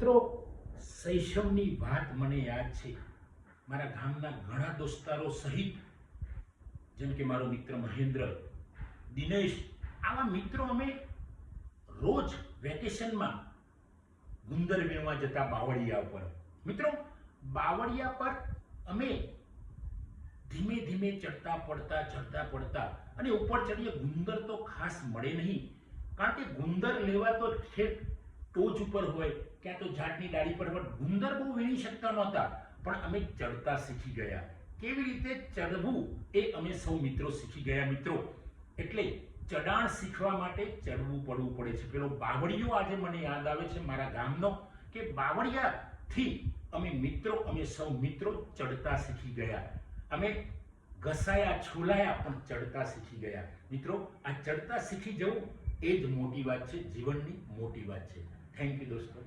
મિત્રો, શૈશવની વાત મને યાદ છે. મારા ગામના ઘણા દોસ્તારો સહિત, જેમ કે મારો મિત્ર મહેન્દ્ર, દિનેશ, આવા મિત્રો અમે રોજ વેકેશનમાં ગુંદર વીણવા જતા બાવળિયા પર. મિત્રો, બાવળિયા પર અમે ધીમે ધીમે ચડતા પડતા અને ઉપર ચડીએ. ગુંદર તો ખાસ મળે નહીં, કારણ કે ગુંદર લેવા તો ઠેઠ ટોચ ઉપર હોય, ક્યાં તો ઝાડની ડાળી પર. પણ ગુંદર બહુ વીણી શકતા નહોતા, પણ અમે ચડતા શીખી ગયા. કેવી રીતે ચડવું એ અમે સૌ મિત્રો શીખી ગયા. મિત્રો, એટલે ચડાણ શીખવા માટે ચડવું પડવું પડે છે. પેલો બાવળિયો આજે મને યાદ આવે છે મારા ગામનો, કે બાવળિયાથી અમે સૌ મિત્રો ચડતા શીખી ગયા. અમે ઘસાયા છોલાયા પણ ચડતા શીખી ગયા. મિત્રો, આ ચડતા શીખી જવું એ જ મોટી વાત છે, જીવનની મોટી વાત છે. થેન્ક યુ દોસ્તો.